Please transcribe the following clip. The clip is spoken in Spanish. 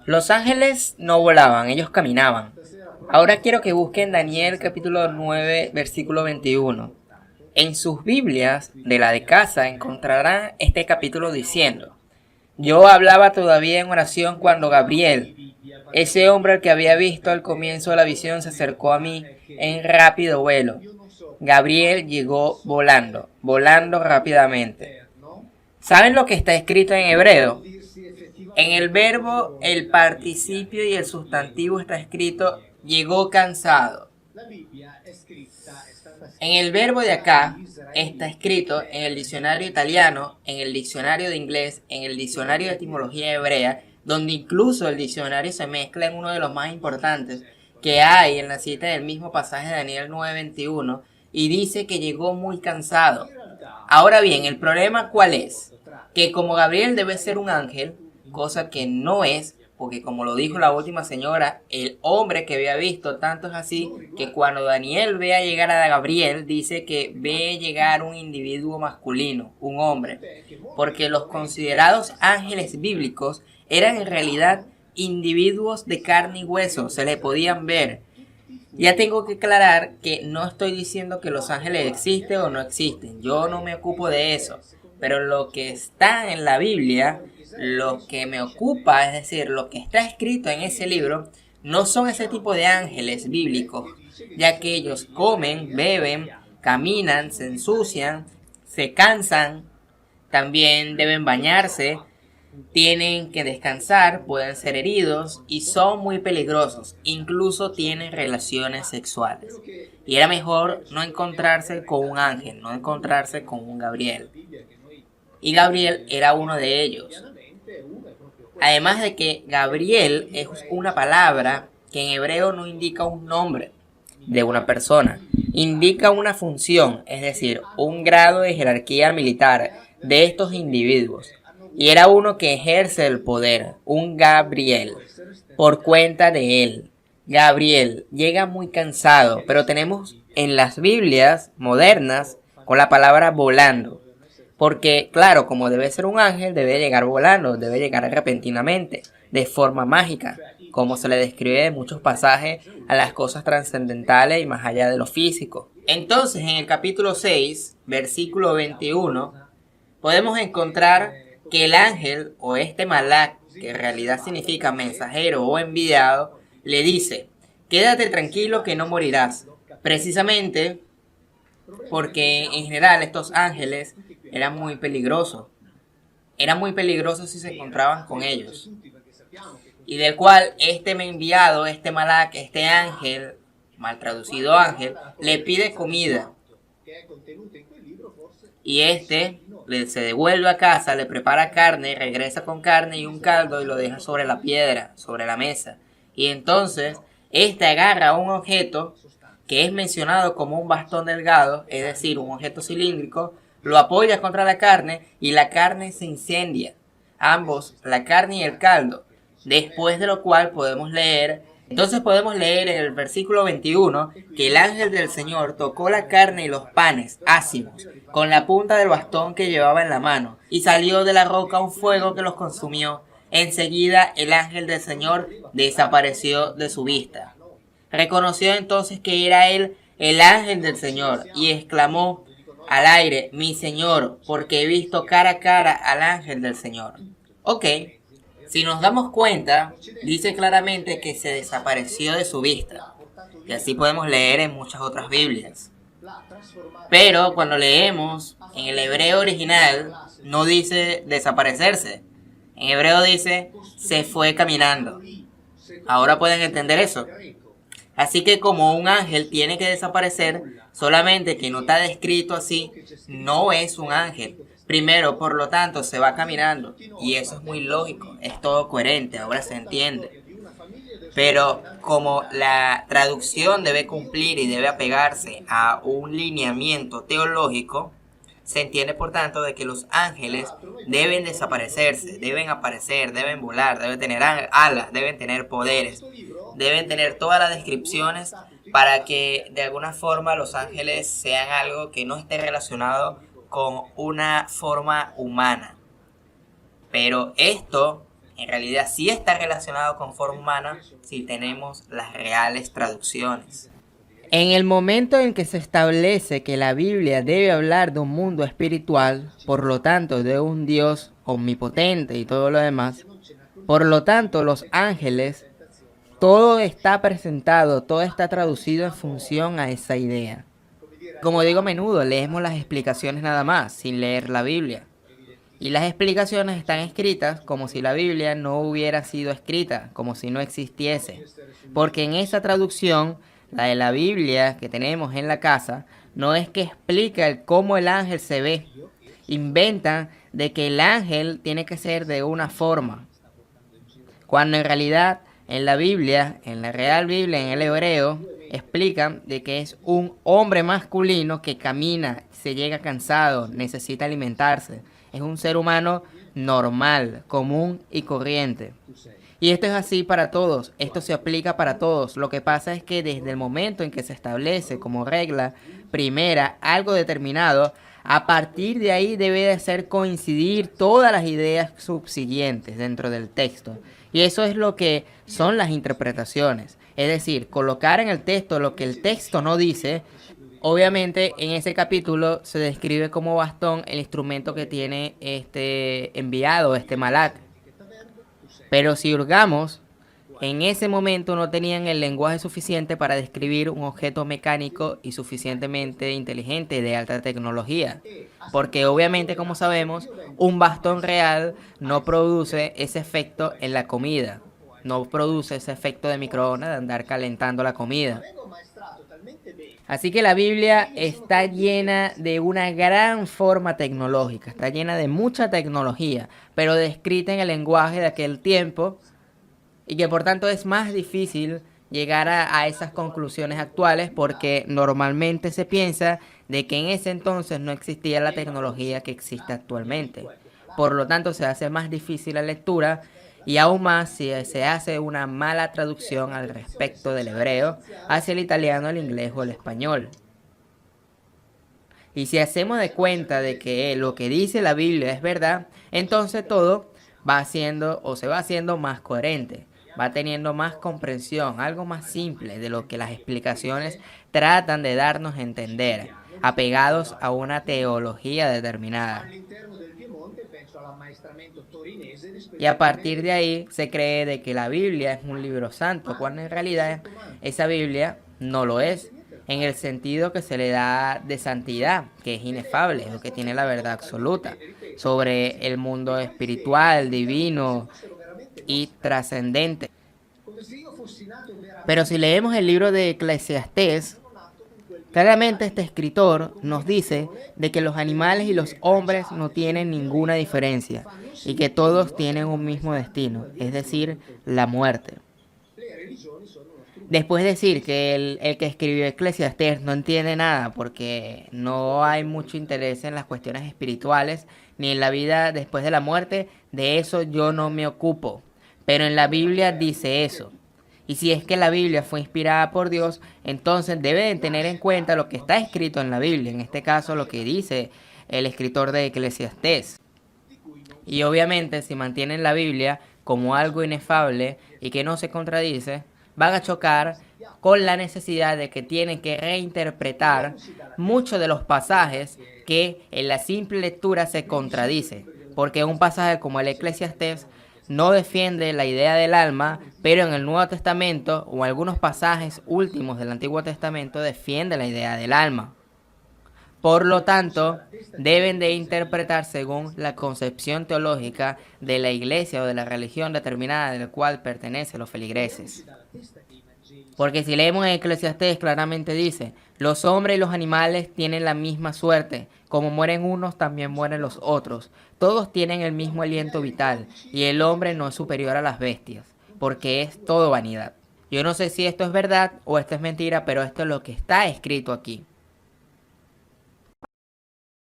Los ángeles no volaban, ellos caminaban. Ahora quiero que busquen Daniel capítulo 9, versículo 21. En sus Biblias de la de casa encontrarán este capítulo diciendo: Yo hablaba todavía en oración cuando Gabriel, ese hombre al que había visto al comienzo de la visión, se acercó a mí en rápido vuelo. Gabriel llegó volando, volando rápidamente. ¿Saben lo que está escrito en hebreo? En el verbo, el participio y el sustantivo está escrito llegó cansado. En el verbo de acá está escrito en el diccionario italiano, en el diccionario de inglés, en el diccionario de etimología hebrea, donde incluso el diccionario se mezcla en uno de los más importantes que hay en la cita del mismo pasaje de Daniel 9:21, y dice que llegó muy cansado. Ahora bien, el problema ¿cuál es? Que como Gabriel debe ser un ángel, cosa que no es, porque como lo dijo la última señora, el hombre que había visto, tanto es así que cuando Daniel ve a llegar a Gabriel, dice que ve llegar un individuo masculino, un hombre, porque los considerados ángeles bíblicos eran en realidad individuos de carne y hueso, se le podían ver. Ya tengo que aclarar que no estoy diciendo que los ángeles existen o no existen, yo no me ocupo de eso, pero lo que está en la Biblia, lo que me ocupa, es decir, lo que está escrito en ese libro, no son ese tipo de ángeles bíblicos, ya que ellos comen, beben, caminan, se ensucian, se cansan, también deben bañarse, tienen que descansar, pueden ser heridos y son muy peligrosos, incluso tienen relaciones sexuales. Y era mejor no encontrarse con un ángel, no encontrarse con un Gabriel. Y Gabriel era uno de ellos. Además de que Gabriel es una palabra que en hebreo no indica un nombre de una persona, indica una función, es decir, un grado de jerarquía militar de estos individuos. Y era uno que ejerce el poder, un Gabriel, por cuenta de él. Gabriel llega muy cansado, pero tenemos en las Biblias modernas con la palabra volando. Porque, claro, como debe ser un ángel, debe llegar volando, debe llegar repentinamente, de forma mágica, como se le describe en muchos pasajes a las cosas trascendentales y más allá de lo físico. Entonces, en el capítulo 6, versículo 21, podemos encontrar que el ángel o este malak, que en realidad significa mensajero o enviado, le dice: quédate tranquilo que no morirás. Precisamente porque en general estos ángeles eran muy peligrosos. Eran muy peligrosos si se encontraban con ellos. Y del cual este enviado, este malak, este ángel, mal traducido ángel, le pide comida. Y se devuelve a casa, le prepara carne, regresa con carne y un caldo y lo deja sobre la piedra, sobre la mesa. Y entonces agarra un objeto que es mencionado como un bastón delgado, es decir, un objeto cilíndrico, lo apoya contra la carne y la carne se incendia. Ambos, la carne y el caldo. Después de lo cual podemos leer en el versículo 21 que el ángel del Señor tocó la carne y los panes ácimos con la punta del bastón que llevaba en la mano, y salió de la roca un fuego que los consumió. Enseguida el ángel del Señor desapareció de su vista. Reconoció entonces que era él el ángel del Señor y exclamó al aire: mi Señor, porque he visto cara a cara al ángel del Señor. Ok. Si nos damos cuenta, dice claramente que se desapareció de su vista. Y así podemos leer en muchas otras Biblias. Pero cuando leemos en el hebreo original, no dice desaparecerse. En hebreo dice se fue caminando. Ahora pueden entender eso. Así que como un ángel tiene que desaparecer, solamente que no está descrito así, no es un ángel. Primero, por lo tanto, se va caminando. Y eso es muy lógico, es todo coherente, ahora se entiende. Pero como la traducción debe cumplir y debe apegarse a un lineamiento teológico, se entiende por tanto de que los ángeles deben desaparecerse, deben aparecer, deben volar, deben tener alas, deben tener poderes, deben tener todas las descripciones para que de alguna forma los ángeles sean algo que no esté relacionado con una forma humana. Pero esto En realidad sí está relacionado con forma humana si tenemos las reales traducciones. En el momento en que se establece que la Biblia debe hablar de un mundo espiritual, por lo tanto de un Dios omnipotente y todo lo demás, por lo tanto los ángeles, todo está presentado, todo está traducido en función a esa idea. Como digo a menudo, leemos las explicaciones nada más, sin leer la Biblia. Y las explicaciones están escritas como si la Biblia no hubiera sido escrita, como si no existiese. Porque en esa traducción, la de la Biblia que tenemos en la casa, no es que explica el cómo el ángel se ve. Inventan de que el ángel tiene que ser de una forma. Cuando en realidad en la Biblia, en la Real Biblia, en el hebreo, explican de que es un hombre masculino que camina, se llega cansado, necesita alimentarse. Es un ser humano normal, común y corriente. Y esto es así para todos, esto se aplica para todos. Lo que pasa es que desde el momento en que se establece como regla primera algo determinado, a partir de ahí debe de hacer coincidir todas las ideas subsiguientes dentro del texto. Y eso es lo que son las interpretaciones. Es decir, colocar en el texto lo que el texto no dice. Obviamente en ese capítulo se describe como bastón el instrumento que tiene este enviado, este malak. Pero si hurgamos, en ese momento no tenían el lenguaje suficiente para describir un objeto mecánico y suficientemente inteligente de alta tecnología. Porque obviamente, como sabemos, un bastón real no produce ese efecto en la comida. No produce ese efecto de microondas de andar calentando la comida. Así que la Biblia está llena de una gran forma tecnológica, está llena de mucha tecnología, pero descrita en el lenguaje de aquel tiempo y que por tanto es más difícil llegar a esas conclusiones actuales porque normalmente se piensa de que en ese entonces no existía la tecnología que existe actualmente. Por lo tanto se hace más difícil la lectura y aún más si se hace una mala traducción al respecto del hebreo hacia el italiano, el inglés o el español. Y si hacemos de cuenta de que lo que dice la Biblia es verdad, entonces todo va haciendo o se va haciendo más coherente, va teniendo más comprensión, algo más simple de lo que las explicaciones tratan de darnos a entender, apegados a una teología determinada. Y a partir de ahí se cree de que la Biblia es un libro santo, cuando en realidad esa Biblia no lo es, en el sentido que se le da de santidad, que es inefable, o que tiene la verdad absoluta sobre el mundo espiritual, divino y trascendente. Pero si leemos el libro de Eclesiastés, claramente este escritor nos dice de que los animales y los hombres no tienen ninguna diferencia y que todos tienen un mismo destino, es decir, la muerte. Después decir que el que escribió Eclesiastés no entiende nada porque no hay mucho interés en las cuestiones espirituales ni en la vida después de la muerte, de eso yo no me ocupo. Pero en la Biblia dice eso. Y si es que la Biblia fue inspirada por Dios, entonces deben tener en cuenta lo que está escrito en la Biblia, en este caso lo que dice el escritor de Eclesiastés. Y obviamente si mantienen la Biblia como algo inefable y que no se contradice, van a chocar con la necesidad de que tienen que reinterpretar muchos de los pasajes que en la simple lectura se contradice. Porque un pasaje como el Eclesiastés no defiende la idea del alma, pero en el Nuevo Testamento o algunos pasajes últimos del Antiguo Testamento defiende la idea del alma. Por lo tanto, deben de interpretar según la concepción teológica de la iglesia o de la religión determinada de la cual pertenecen los feligreses. Porque si leemos en Eclesiastés claramente dice, los hombres y los animales tienen la misma suerte, como mueren unos también mueren los otros. Todos tienen el mismo aliento vital y el hombre no es superior a las bestias, porque es todo vanidad. Yo no sé si esto es verdad o esto es mentira, pero esto es lo que está escrito aquí.